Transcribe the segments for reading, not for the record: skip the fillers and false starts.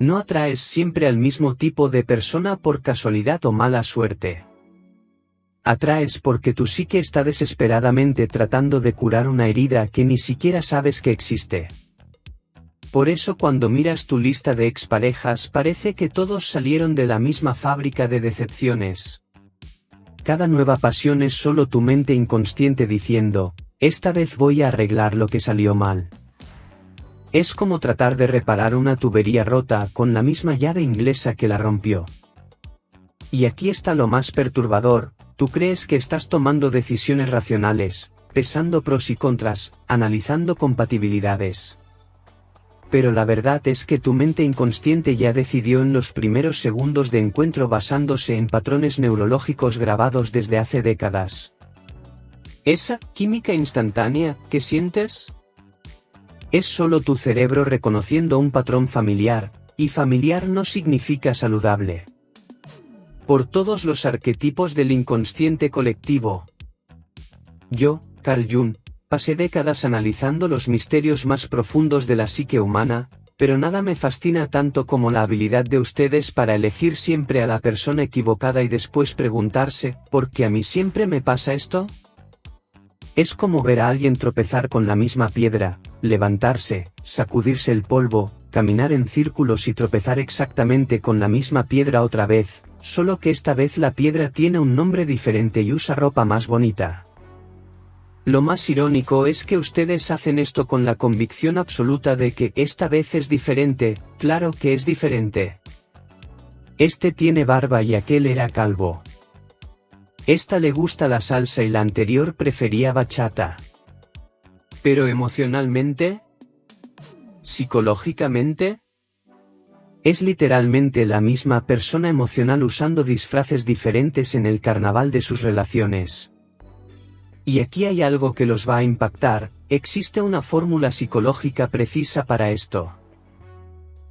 No atraes siempre al mismo tipo de persona por casualidad o mala suerte. Atraes porque tu psique está desesperadamente tratando de curar una herida que ni siquiera sabes que existe. Por eso cuando miras tu lista de exparejas parece que todos salieron de la misma fábrica de decepciones. Cada nueva pasión es solo tu mente inconsciente diciendo, esta vez voy a arreglar lo que salió mal. Es como tratar de reparar una tubería rota con la misma llave inglesa que la rompió. Y aquí está lo más perturbador, tú crees que estás tomando decisiones racionales, pesando pros y contras, analizando compatibilidades. Pero la verdad es que tu mente inconsciente ya decidió en los primeros segundos de encuentro basándose en patrones neurológicos grabados desde hace décadas. ¿Esa química instantánea que sientes? Es solo tu cerebro reconociendo un patrón familiar, y familiar no significa saludable. Por todos los arquetipos del inconsciente colectivo. Yo, Carl Jung, pasé décadas analizando los misterios más profundos de la psique humana, pero nada me fascina tanto como la habilidad de ustedes para elegir siempre a la persona equivocada y después preguntarse, ¿por qué a mí siempre me pasa esto? Es como ver a alguien tropezar con la misma piedra, levantarse, sacudirse el polvo, caminar en círculos y tropezar exactamente con la misma piedra otra vez, solo que esta vez la piedra tiene un nombre diferente y usa ropa más bonita. Lo más irónico es que ustedes hacen esto con la convicción absoluta de que esta vez es diferente, claro que es diferente. Este tiene barba y aquel era calvo. Esta le gusta la salsa y la anterior prefería bachata. Pero emocionalmente, psicológicamente, es literalmente la misma persona emocional usando disfraces diferentes en el carnaval de sus relaciones. Y aquí hay algo que los va a impactar, existe una fórmula psicológica precisa para esto.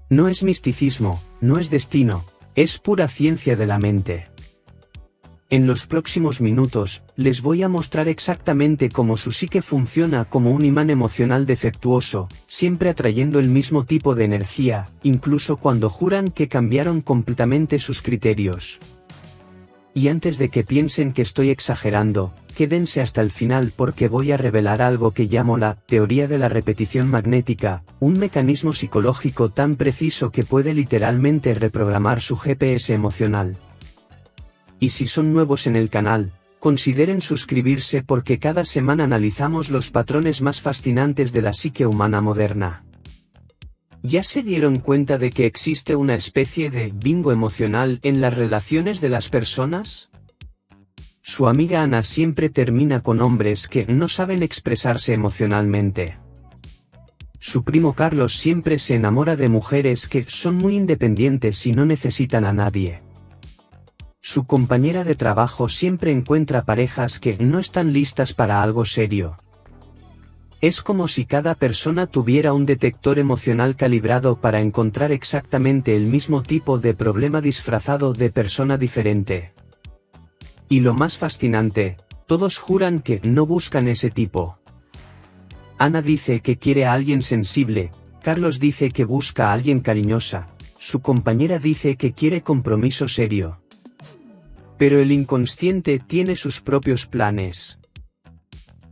No es misticismo, no es destino, es pura ciencia de la mente. En los próximos minutos, les voy a mostrar exactamente cómo su psique funciona como un imán emocional defectuoso, siempre atrayendo el mismo tipo de energía, incluso cuando juran que cambiaron completamente sus criterios. Y antes de que piensen que estoy exagerando, quédense hasta el final porque voy a revelar algo que llamo la teoría de la repetición magnética, un mecanismo psicológico tan preciso que puede literalmente reprogramar su GPS emocional. Y si son nuevos en el canal, consideren suscribirse porque cada semana analizamos los patrones más fascinantes de la psique humana moderna. ¿Ya se dieron cuenta de que existe una especie de bingo emocional en las relaciones de las personas? Su amiga Ana siempre termina con hombres que no saben expresarse emocionalmente. Su primo Carlos siempre se enamora de mujeres que son muy independientes y no necesitan a nadie. Su compañera de trabajo siempre encuentra parejas que no están listas para algo serio. Es como si cada persona tuviera un detector emocional calibrado para encontrar exactamente el mismo tipo de problema disfrazado de persona diferente. Y lo más fascinante, todos juran que no buscan ese tipo. Ana dice que quiere a alguien sensible, Carlos dice que busca a alguien cariñosa, su compañera dice que quiere compromiso serio. Pero el inconsciente tiene sus propios planes.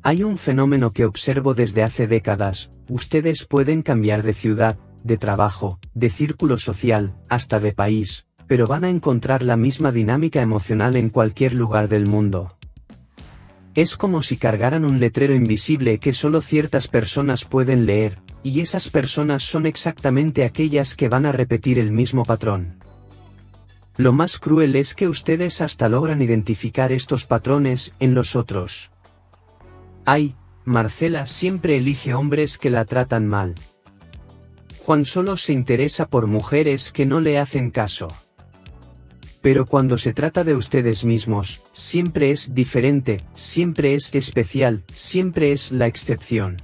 Hay un fenómeno que observo desde hace décadas, ustedes pueden cambiar de ciudad, de trabajo, de círculo social, hasta de país, pero van a encontrar la misma dinámica emocional en cualquier lugar del mundo. Es como si cargaran un letrero invisible que solo ciertas personas pueden leer, y esas personas son exactamente aquellas que van a repetir el mismo patrón. Lo más cruel es que ustedes hasta logran identificar estos patrones en los otros. Ay, Marcela siempre elige hombres que la tratan mal. Juan solo se interesa por mujeres que no le hacen caso. Pero cuando se trata de ustedes mismos, siempre es diferente, siempre es especial, siempre es la excepción.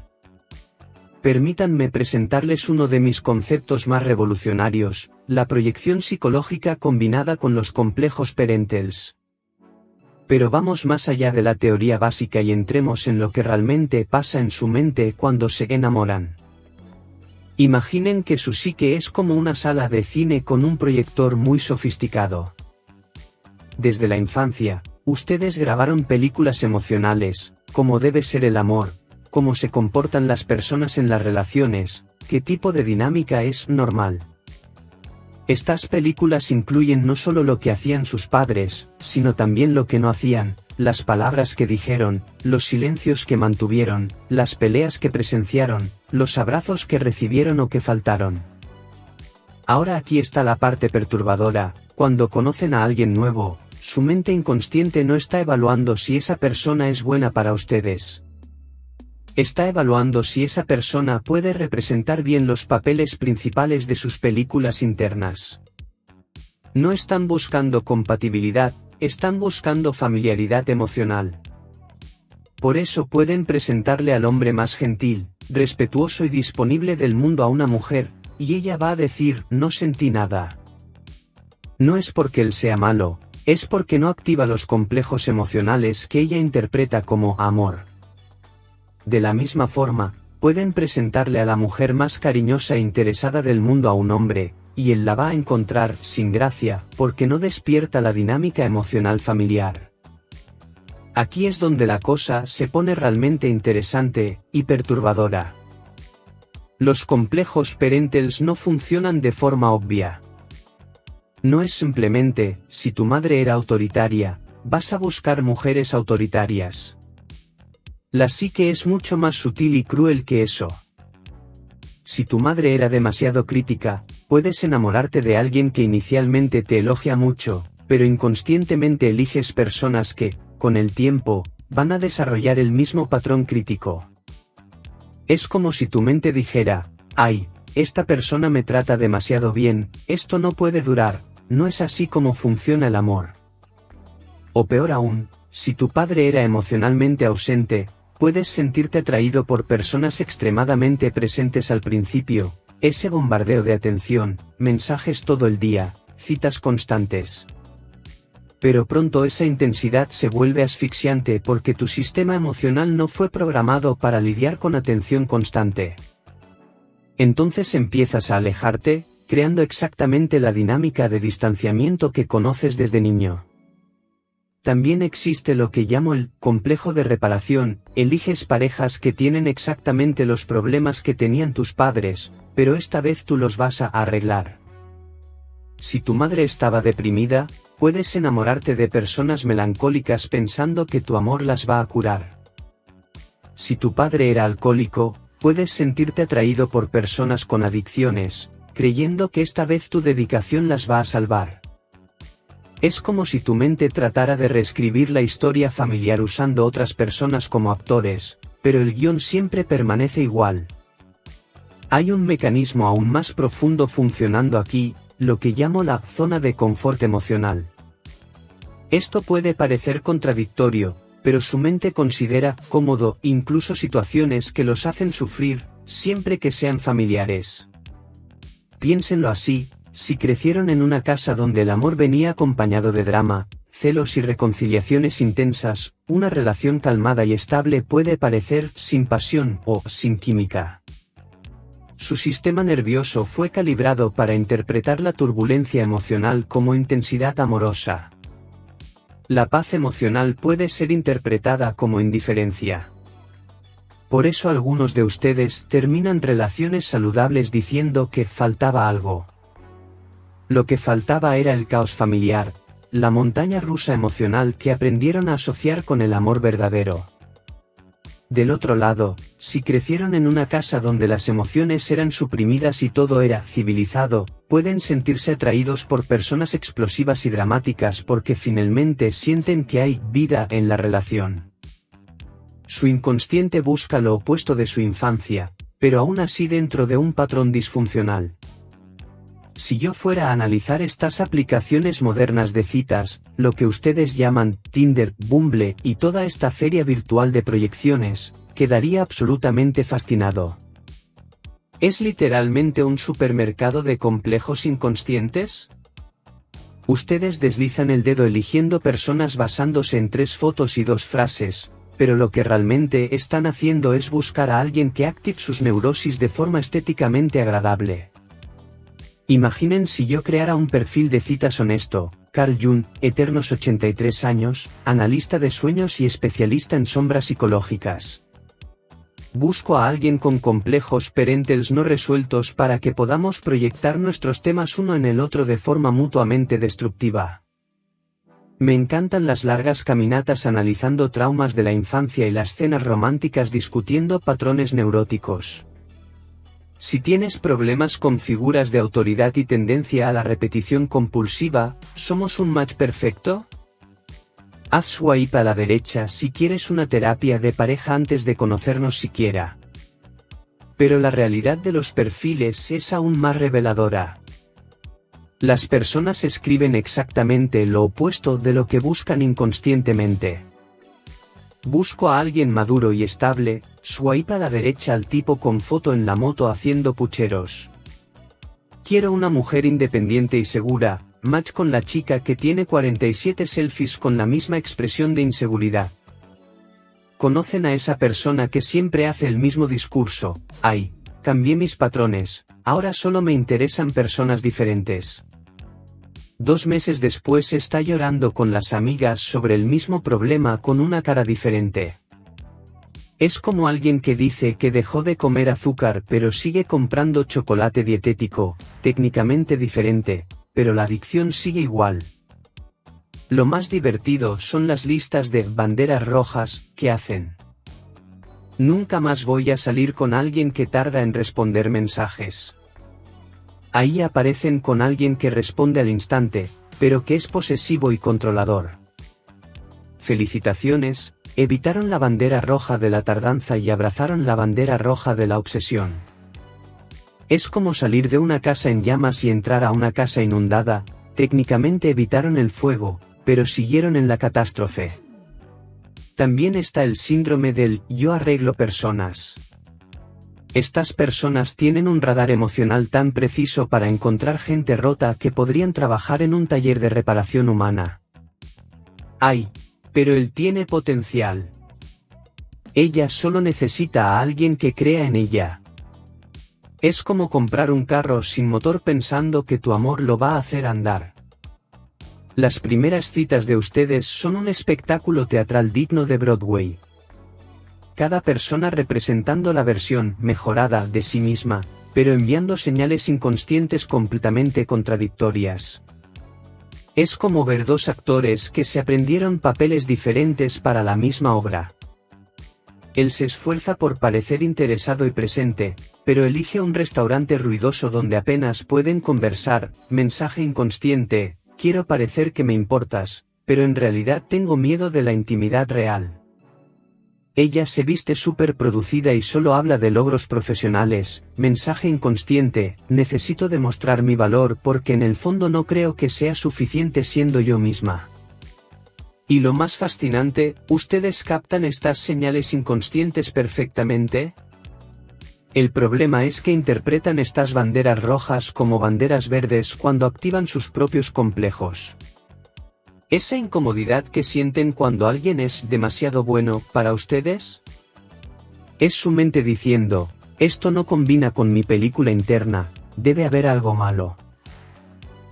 Permítanme presentarles uno de mis conceptos más revolucionarios, la proyección psicológica combinada con los complejos parentals. Pero vamos más allá de la teoría básica y entremos en lo que realmente pasa en su mente cuando se enamoran. Imaginen que su psique es como una sala de cine con un proyector muy sofisticado. Desde la infancia, ustedes grabaron películas emocionales, cómo debe ser el amor, cómo se comportan las personas en las relaciones, qué tipo de dinámica es normal. Estas películas incluyen no solo lo que hacían sus padres, sino también lo que no hacían, las palabras que dijeron, los silencios que mantuvieron, las peleas que presenciaron, los abrazos que recibieron o que faltaron. Ahora aquí está la parte perturbadora: cuando conocen a alguien nuevo, su mente inconsciente no está evaluando si esa persona es buena para ustedes. Está evaluando si esa persona puede representar bien los papeles principales de sus películas internas. No están buscando compatibilidad, están buscando familiaridad emocional. Por eso pueden presentarle al hombre más gentil, respetuoso y disponible del mundo a una mujer, y ella va a decir: no sentí nada. No es porque él sea malo, es porque no activa los complejos emocionales que ella interpreta como amor. De la misma forma, pueden presentarle a la mujer más cariñosa e interesada del mundo a un hombre, y él la va a encontrar sin gracia, porque no despierta la dinámica emocional familiar. Aquí es donde la cosa se pone realmente interesante y perturbadora. Los complejos parentals no funcionan de forma obvia. No es simplemente: si tu madre era autoritaria, vas a buscar mujeres autoritarias. La psique es mucho más sutil y cruel que eso. Si tu madre era demasiado crítica, puedes enamorarte de alguien que inicialmente te elogia mucho, pero inconscientemente eliges personas que, con el tiempo, van a desarrollar el mismo patrón crítico. Es como si tu mente dijera: ay, esta persona me trata demasiado bien, esto no puede durar, no es así como funciona el amor. O peor aún, si tu padre era emocionalmente ausente, puedes sentirte atraído por personas extremadamente presentes al principio, ese bombardeo de atención, mensajes todo el día, citas constantes. Pero pronto esa intensidad se vuelve asfixiante porque tu sistema emocional no fue programado para lidiar con atención constante. Entonces empiezas a alejarte, creando exactamente la dinámica de distanciamiento que conoces desde niño. También existe lo que llamo el complejo de reparación: eliges parejas que tienen exactamente los problemas que tenían tus padres, pero esta vez tú los vas a arreglar. Si tu madre estaba deprimida, puedes enamorarte de personas melancólicas pensando que tu amor las va a curar. Si tu padre era alcohólico, puedes sentirte atraído por personas con adicciones, creyendo que esta vez tu dedicación las va a salvar. Es como si tu mente tratara de reescribir la historia familiar usando otras personas como actores, pero el guión siempre permanece igual. Hay un mecanismo aún más profundo funcionando aquí, lo que llamo la zona de confort emocional. Esto puede parecer contradictorio, pero su mente considera cómodo incluso situaciones que los hacen sufrir, siempre que sean familiares. Piénsenlo así: si crecieron en una casa donde el amor venía acompañado de drama, celos y reconciliaciones intensas, una relación calmada y estable puede parecer sin pasión o sin química. Su sistema nervioso fue calibrado para interpretar la turbulencia emocional como intensidad amorosa. La paz emocional puede ser interpretada como indiferencia. Por eso algunos de ustedes terminan relaciones saludables diciendo que faltaba algo. Lo que faltaba era el caos familiar, la montaña rusa emocional que aprendieron a asociar con el amor verdadero. Del otro lado, si crecieron en una casa donde las emociones eran suprimidas y todo era civilizado, pueden sentirse atraídos por personas explosivas y dramáticas porque finalmente sienten que hay vida en la relación. Su inconsciente busca lo opuesto de su infancia, pero aún así dentro de un patrón disfuncional. Si yo fuera a analizar estas aplicaciones modernas de citas, lo que ustedes llaman Tinder, Bumble y toda esta feria virtual de proyecciones, quedaría absolutamente fascinado. ¿Es literalmente un supermercado de complejos inconscientes? Ustedes deslizan el dedo eligiendo personas basándose en 3 fotos y 2 frases, pero lo que realmente están haciendo es buscar a alguien que active sus neurosis de forma estéticamente agradable. Imaginen si yo creara un perfil de citas honesto. Carl Jung, eternos 83 años, analista de sueños y especialista en sombras psicológicas. Busco a alguien con complejos parentals no resueltos para que podamos proyectar nuestros temas uno en el otro de forma mutuamente destructiva. Me encantan las largas caminatas analizando traumas de la infancia y las cenas románticas discutiendo patrones neuróticos. Si tienes problemas con figuras de autoridad y tendencia a la repetición compulsiva, ¿somos un match perfecto? Haz swipe a la derecha si quieres una terapia de pareja antes de conocernos siquiera. Pero la realidad de los perfiles es aún más reveladora. Las personas escriben exactamente lo opuesto de lo que buscan inconscientemente. Busco a alguien maduro y estable, swipe a la derecha al tipo con foto en la moto haciendo pucheros. Quiero una mujer independiente y segura, match con la chica que tiene 47 selfies con la misma expresión de inseguridad. Conocen a esa persona que siempre hace el mismo discurso: ay, cambié mis patrones, ahora solo me interesan personas diferentes. 2 meses después está llorando con las amigas sobre el mismo problema con una cara diferente. Es como alguien que dice que dejó de comer azúcar pero sigue comprando chocolate dietético, técnicamente diferente, pero la adicción sigue igual. Lo más divertido son las listas de banderas rojas que hacen. Nunca más voy a salir con alguien que tarda en responder mensajes. Ahí aparecen con alguien que responde al instante, pero que es posesivo y controlador. Felicitaciones, evitaron la bandera roja de la tardanza y abrazaron la bandera roja de la obsesión. Es como salir de una casa en llamas y entrar a una casa inundada, técnicamente evitaron el fuego, pero siguieron en la catástrofe. También está el síndrome del yo arreglo personas. Estas personas tienen un radar emocional tan preciso para encontrar gente rota que podrían trabajar en un taller de reparación humana. Ay, pero él tiene potencial. Ella solo necesita a alguien que crea en ella. Es como comprar un carro sin motor pensando que tu amor lo va a hacer andar. Las primeras citas de ustedes son un espectáculo teatral digno de Broadway. Cada persona representando la versión mejorada de sí misma, pero enviando señales inconscientes completamente contradictorias. Es como ver 2 actores que se aprendieron papeles diferentes para la misma obra. Él se esfuerza por parecer interesado y presente, pero elige un restaurante ruidoso donde apenas pueden conversar. Mensaje inconsciente: quiero parecer que me importas, pero en realidad tengo miedo de la intimidad real. Ella se viste súper producida y solo habla de logros profesionales. Mensaje inconsciente: necesito demostrar mi valor porque en el fondo no creo que sea suficiente siendo yo misma. Y lo más fascinante, ¿ustedes captan estas señales inconscientes perfectamente? El problema es que interpretan estas banderas rojas como banderas verdes cuando activan sus propios complejos. ¿Esa incomodidad que sienten cuando alguien es demasiado bueno para ustedes? Es su mente diciendo: esto no combina con mi película interna, debe haber algo malo.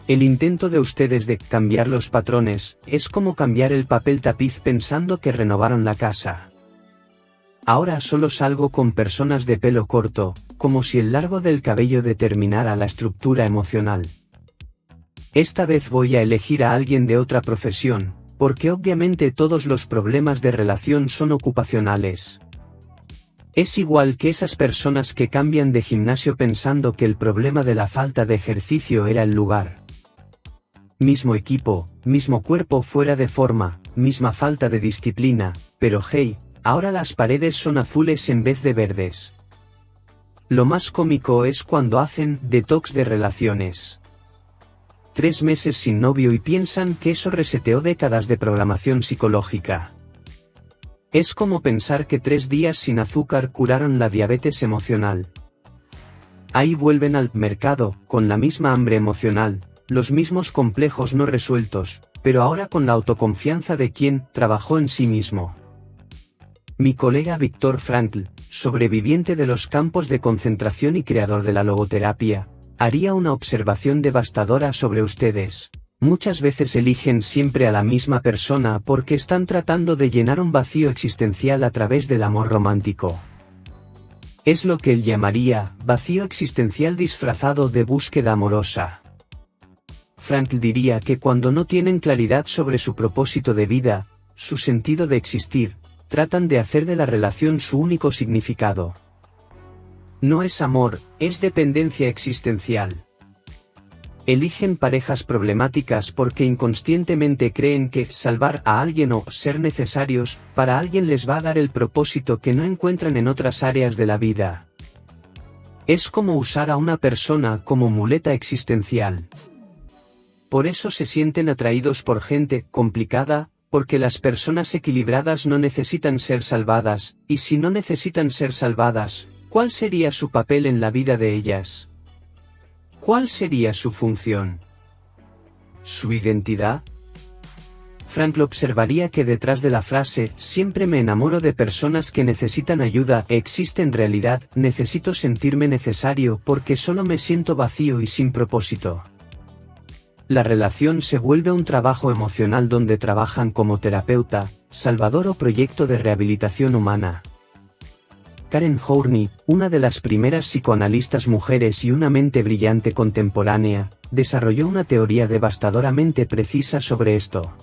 El intento de ustedes de cambiar los patrones es como cambiar el papel tapiz pensando que renovaron la casa. Ahora solo salgo con personas de pelo corto, como si el largo del cabello determinara la estructura emocional. Esta vez voy a elegir a alguien de otra profesión, porque obviamente todos los problemas de relación son ocupacionales. Es igual que esas personas que cambian de gimnasio pensando que el problema de la falta de ejercicio era el lugar. Mismo equipo, mismo cuerpo fuera de forma, misma falta de disciplina, pero hey, ahora las paredes son azules en vez de verdes. Lo más cómico es cuando hacen detox de relaciones. 3 meses sin novio y piensan que eso reseteó décadas de programación psicológica. Es como pensar que 3 días sin azúcar curaron la diabetes emocional. Ahí vuelven al mercado, con la misma hambre emocional, los mismos complejos no resueltos, pero ahora con la autoconfianza de quien trabajó en sí mismo. Mi colega Viktor Frankl, sobreviviente de los campos de concentración y creador de la logoterapia, haría una observación devastadora sobre ustedes. Muchas veces eligen siempre a la misma persona porque están tratando de llenar un vacío existencial a través del amor romántico. Es lo que él llamaría vacío existencial disfrazado de búsqueda amorosa. Frankl diría que cuando no tienen claridad sobre su propósito de vida, su sentido de existir, tratan de hacer de la relación su único significado. No es amor, es dependencia existencial. Eligen parejas problemáticas porque inconscientemente creen que salvar a alguien o ser necesarios para alguien les va a dar el propósito que no encuentran en otras áreas de la vida. Es como usar a una persona como muleta existencial. Por eso se sienten atraídos por gente complicada, porque las personas equilibradas no necesitan ser salvadas, y si no necesitan ser salvadas, ¿cuál sería su papel en la vida de ellas? ¿Cuál sería su función? ¿Su identidad? Frankl observaría que detrás de la frase «siempre me enamoro de personas que necesitan ayuda» existe en realidad «necesito sentirme necesario porque solo me siento vacío y sin propósito». La relación se vuelve un trabajo emocional donde trabajan como terapeuta, salvador o proyecto de rehabilitación humana. Karen Horney, una de las primeras psicoanalistas mujeres y una mente brillante contemporánea, desarrolló una teoría devastadoramente precisa sobre esto.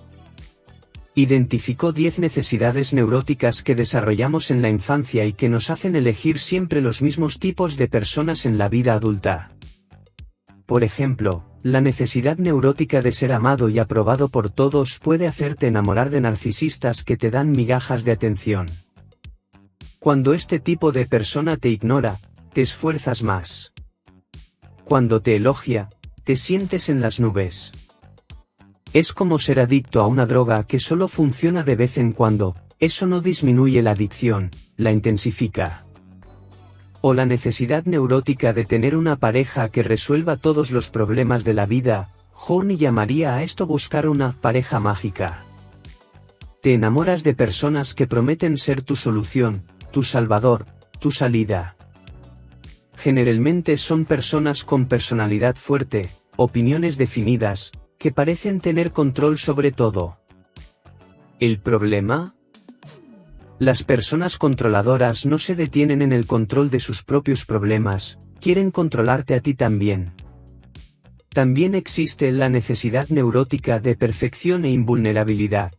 Identificó 10 necesidades neuróticas que desarrollamos en la infancia y que nos hacen elegir siempre los mismos tipos de personas en la vida adulta. Por ejemplo, la necesidad neurótica de ser amado y aprobado por todos puede hacerte enamorar de narcisistas que te dan migajas de atención. Cuando este tipo de persona te ignora, te esfuerzas más. Cuando te elogia, te sientes en las nubes. Es como ser adicto a una droga que solo funciona de vez en cuando, eso no disminuye la adicción, la intensifica. O la necesidad neurótica de tener una pareja que resuelva todos los problemas de la vida, Horney llamaría a esto buscar una pareja mágica. Te enamoras de personas que prometen ser tu solución, tu salvador, tu salida. Generalmente son personas con personalidad fuerte, opiniones definidas, que parecen tener control sobre todo. ¿El problema? Las personas controladoras no se detienen en el control de sus propios problemas, quieren controlarte a ti también. También existe la necesidad neurótica de perfección e invulnerabilidad.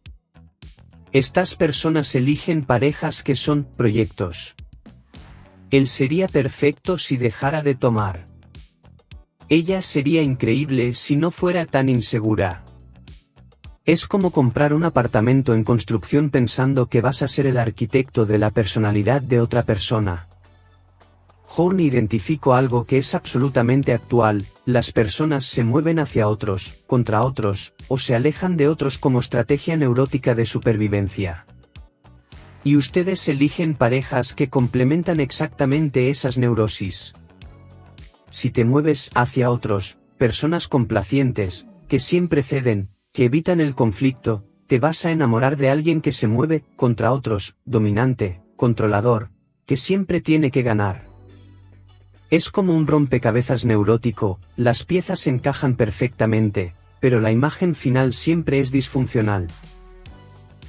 Estas personas eligen parejas que son proyectos. Él sería perfecto si dejara de tomar. Ella sería increíble si no fuera tan insegura. Es como comprar un apartamento en construcción pensando que vas a ser el arquitecto de la personalidad de otra persona. Horney identificó algo que es absolutamente actual: las personas se mueven hacia otros, contra otros, o se alejan de otros como estrategia neurótica de supervivencia. Y ustedes eligen parejas que complementan exactamente esas neurosis. Si te mueves hacia otros, personas complacientes, que siempre ceden, que evitan el conflicto, te vas a enamorar de alguien que se mueve contra otros, dominante, controlador, que siempre tiene que ganar. Es como un rompecabezas neurótico, las piezas encajan perfectamente, pero la imagen final siempre es disfuncional.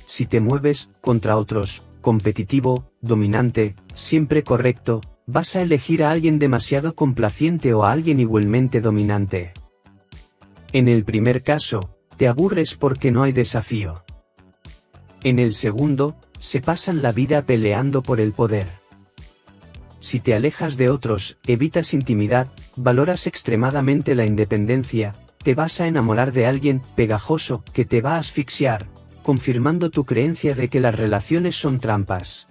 Si te mueves contra otros, competitivo, dominante, siempre correcto, vas a elegir a alguien demasiado complaciente o a alguien igualmente dominante. En el primer caso, te aburres porque no hay desafío. En el segundo, se pasan la vida peleando por el poder. Si te alejas de otros, evitas intimidad, valoras extremadamente la independencia, te vas a enamorar de alguien pegajoso que te va a asfixiar, confirmando tu creencia de que las relaciones son trampas.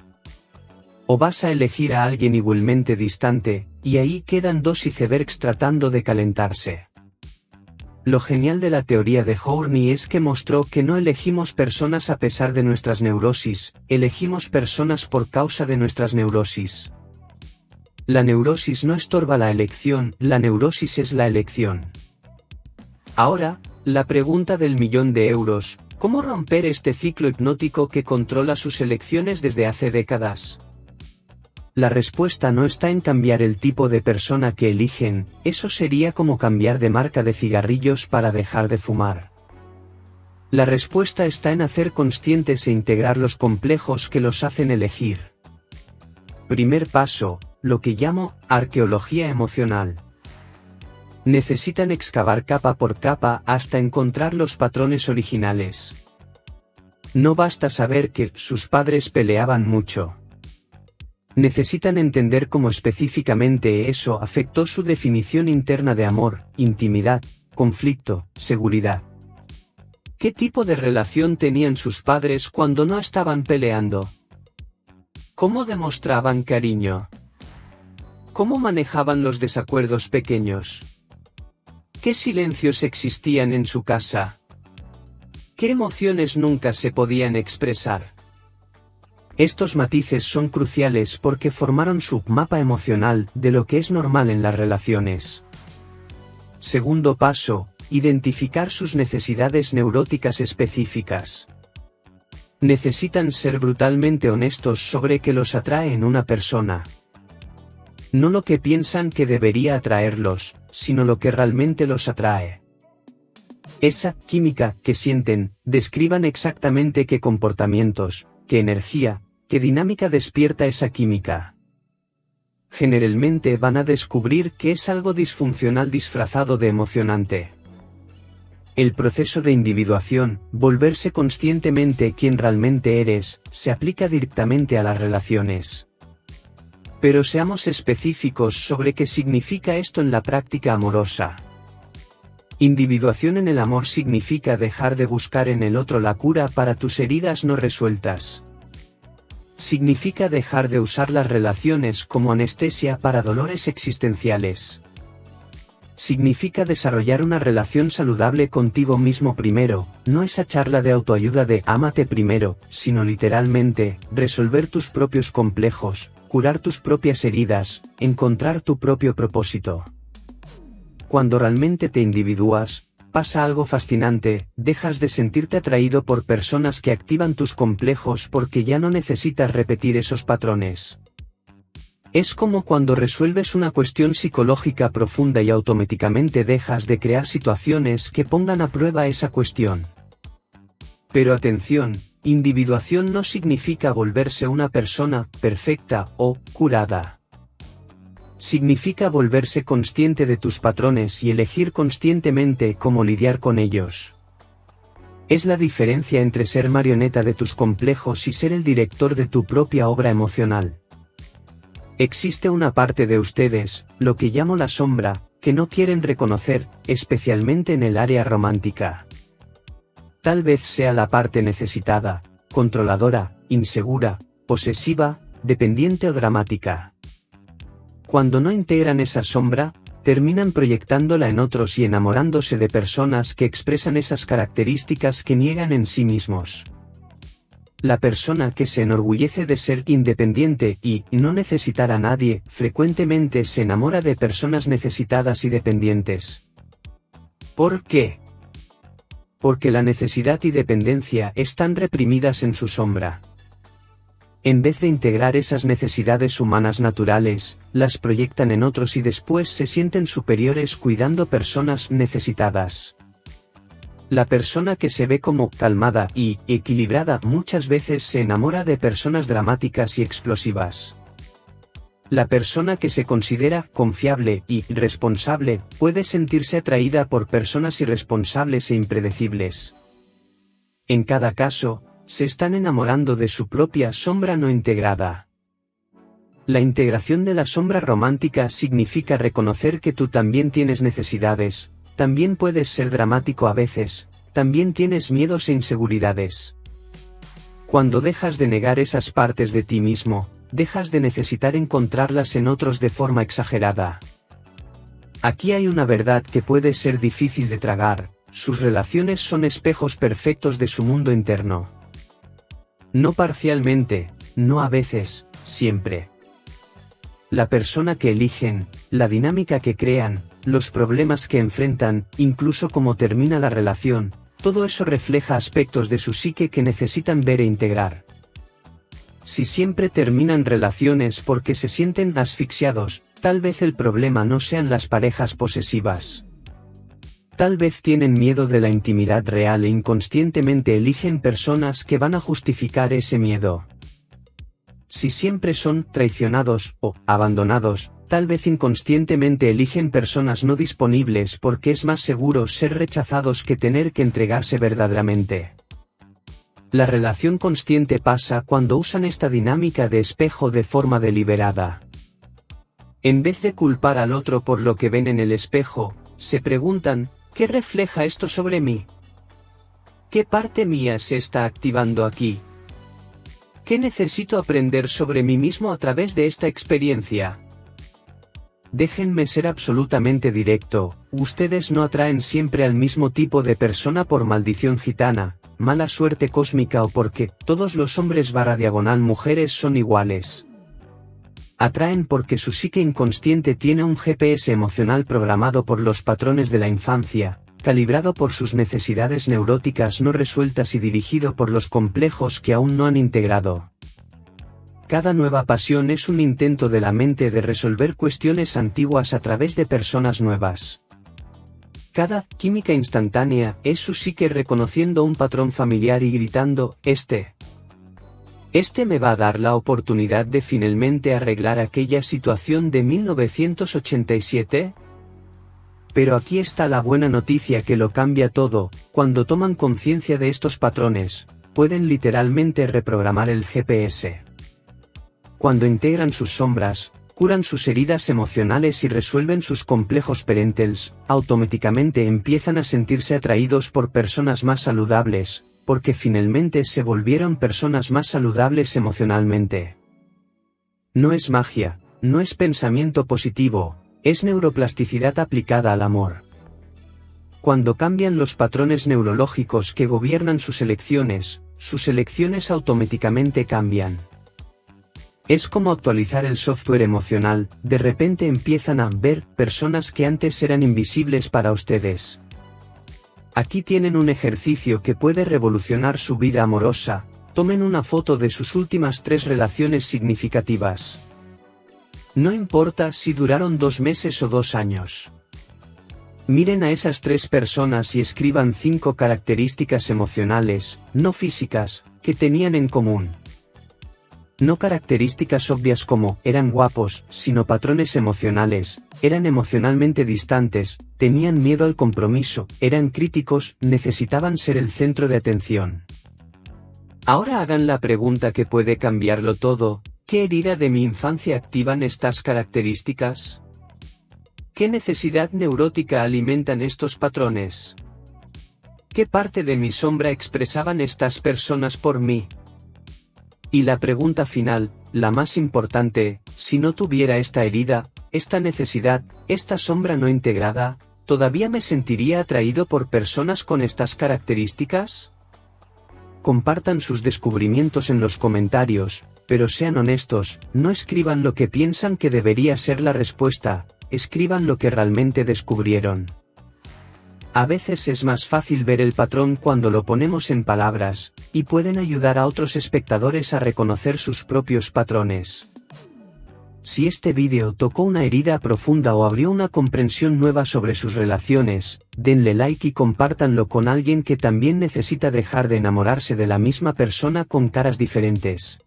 O vas a elegir a alguien igualmente distante, y ahí quedan dos icebergs tratando de calentarse. Lo genial de la teoría de Horney es que mostró que no elegimos personas a pesar de nuestras neurosis, elegimos personas por causa de nuestras neurosis. La neurosis no estorba la elección, la neurosis es la elección. Ahora, la pregunta del $1.000.000, ¿Cómo romper este ciclo hipnótico que controla sus elecciones desde hace décadas? La respuesta no está en cambiar el tipo de persona que eligen, eso sería como cambiar de marca de cigarrillos para dejar de fumar. La respuesta está en hacer conscientes e integrar los complejos que los hacen elegir. Primer paso, lo que llamo arqueología emocional. Necesitan excavar capa por capa hasta encontrar los patrones originales. No basta saber que sus padres peleaban mucho. Necesitan entender cómo específicamente eso afectó su definición interna de amor, intimidad, conflicto, seguridad. ¿Qué tipo de relación tenían sus padres cuando no estaban peleando? ¿Cómo demostraban cariño? ¿Cómo manejaban los desacuerdos pequeños? ¿Qué silencios existían en su casa? ¿Qué emociones nunca se podían expresar? Estos matices son cruciales porque formaron su mapa emocional de lo que es normal en las relaciones. Segundo paso, identificar sus necesidades neuróticas específicas. Necesitan ser brutalmente honestos sobre qué los atrae en una persona. No lo que piensan que debería atraerlos, sino lo que realmente los atrae. Esa química que sienten, describan exactamente qué comportamientos, qué energía, qué dinámica despierta esa química. Generalmente van a descubrir que es algo disfuncional disfrazado de emocionante. El proceso de individuación, volverse conscientemente quién realmente eres, se aplica directamente a las relaciones. Pero seamos específicos sobre qué significa esto en la práctica amorosa. Individuación en el amor significa dejar de buscar en el otro la cura para tus heridas no resueltas. Significa dejar de usar las relaciones como anestesia para dolores existenciales. Significa desarrollar una relación saludable contigo mismo primero, no esa charla de autoayuda de ámate primero, sino literalmente, resolver tus propios complejos, curar tus propias heridas, encontrar tu propio propósito. Cuando realmente te individúas, pasa algo fascinante, dejas de sentirte atraído por personas que activan tus complejos porque ya no necesitas repetir esos patrones. Es como cuando resuelves una cuestión psicológica profunda y automáticamente dejas de crear situaciones que pongan a prueba esa cuestión. Pero atención, individuación no significa volverse una persona perfecta o curada. Significa volverse consciente de tus patrones y elegir conscientemente cómo lidiar con ellos. Es la diferencia entre ser marioneta de tus complejos y ser el director de tu propia obra emocional. Existe una parte de ustedes, lo que llamo la sombra, que no quieren reconocer, especialmente en el área romántica. Tal vez sea la parte necesitada, controladora, insegura, posesiva, dependiente o dramática. Cuando no integran esa sombra, terminan proyectándola en otros y enamorándose de personas que expresan esas características que niegan en sí mismos. La persona que se enorgullece de ser independiente y no necesitar a nadie, frecuentemente se enamora de personas necesitadas y dependientes. ¿Por qué? Porque la necesidad y dependencia están reprimidas en su sombra. En vez de integrar esas necesidades humanas naturales, las proyectan en otros y después se sienten superiores cuidando personas necesitadas. La persona que se ve como calmada y equilibrada muchas veces se enamora de personas dramáticas y explosivas. La persona que se considera confiable y responsable puede sentirse atraída por personas irresponsables e impredecibles. En cada caso, se están enamorando de su propia sombra no integrada. La integración de la sombra romántica significa reconocer que tú también tienes necesidades, también puedes ser dramático a veces, también tienes miedos e inseguridades. Cuando dejas de negar esas partes de ti mismo, dejas de necesitar encontrarlas en otros de forma exagerada. Aquí hay una verdad que puede ser difícil de tragar: sus relaciones son espejos perfectos de su mundo interno. No parcialmente, no a veces, siempre. La persona que eligen, la dinámica que crean, los problemas que enfrentan, incluso cómo termina la relación, todo eso refleja aspectos de su psique que necesitan ver e integrar. Si siempre terminan relaciones porque se sienten asfixiados, tal vez el problema no sean las parejas posesivas. Tal vez tienen miedo de la intimidad real e inconscientemente eligen personas que van a justificar ese miedo. Si siempre son traicionados o abandonados, tal vez inconscientemente eligen personas no disponibles porque es más seguro ser rechazados que tener que entregarse verdaderamente. La relación consciente pasa cuando usan esta dinámica de espejo de forma deliberada. En vez de culpar al otro por lo que ven en el espejo, se preguntan, ¿qué refleja esto sobre mí? ¿Qué parte mía se está activando aquí? ¿Qué necesito aprender sobre mí mismo a través de esta experiencia? Déjenme ser absolutamente directo, ustedes no atraen siempre al mismo tipo de persona por maldición gitana, mala suerte cósmica o porque todos los hombres / mujeres son iguales. Atraen porque su psique inconsciente tiene un GPS emocional programado por los patrones de la infancia, calibrado por sus necesidades neuróticas no resueltas y dirigido por los complejos que aún no han integrado. Cada nueva pasión es un intento de la mente de resolver cuestiones antiguas a través de personas nuevas. Cada química instantánea es su psique reconociendo un patrón familiar y gritando, Este me va a dar la oportunidad de finalmente arreglar aquella situación de 1987. Pero aquí está la buena noticia que lo cambia todo, cuando toman conciencia de estos patrones, pueden literalmente reprogramar el GPS. Cuando integran sus sombras, curan sus heridas emocionales y resuelven sus complejos parentals, automáticamente empiezan a sentirse atraídos por personas más saludables, porque finalmente se volvieron personas más saludables emocionalmente. No es magia, no es pensamiento positivo, es neuroplasticidad aplicada al amor. Cuando cambian los patrones neurológicos que gobiernan sus elecciones automáticamente cambian. Es como actualizar el software emocional, de repente empiezan a ver personas que antes eran invisibles para ustedes. Aquí tienen un ejercicio que puede revolucionar su vida amorosa, tomen una foto de sus últimas 3 relaciones significativas. No importa si duraron 2 meses o 2 años. Miren a esas 3 personas y escriban 5 características emocionales, no físicas, que tenían en común. No características obvias como, eran guapos, sino patrones emocionales, eran emocionalmente distantes, tenían miedo al compromiso, eran críticos, necesitaban ser el centro de atención. Ahora hagan la pregunta que puede cambiarlo todo, ¿qué herida de mi infancia activan estas características? ¿Qué necesidad neurótica alimentan estos patrones? ¿Qué parte de mi sombra expresaban estas personas por mí? Y la pregunta final, la más importante, si no tuviera esta herida, esta necesidad, esta sombra no integrada, ¿todavía me sentiría atraído por personas con estas características? Compartan sus descubrimientos en los comentarios, pero sean honestos, no escriban lo que piensan que debería ser la respuesta, escriban lo que realmente descubrieron. A veces es más fácil ver el patrón cuando lo ponemos en palabras, y pueden ayudar a otros espectadores a reconocer sus propios patrones. Si este vídeo tocó una herida profunda o abrió una comprensión nueva sobre sus relaciones, denle like y compártanlo con alguien que también necesita dejar de enamorarse de la misma persona con caras diferentes.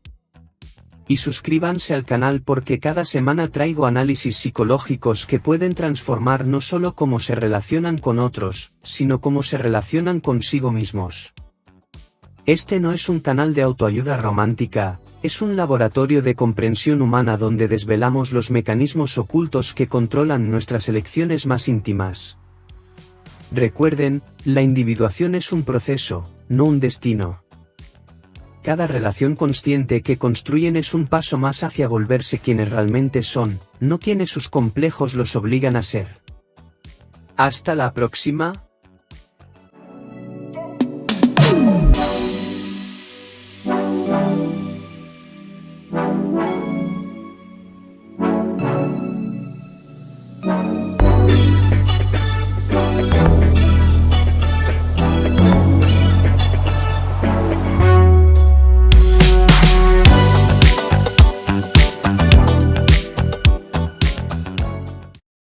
Y suscríbanse al canal porque cada semana traigo análisis psicológicos que pueden transformar no solo cómo se relacionan con otros, sino cómo se relacionan consigo mismos. Este no es un canal de autoayuda romántica, es un laboratorio de comprensión humana donde desvelamos los mecanismos ocultos que controlan nuestras elecciones más íntimas. Recuerden, la individuación es un proceso, no un destino. Cada relación consciente que construyen es un paso más hacia volverse quienes realmente son, no quienes sus complejos los obligan a ser. Hasta la próxima.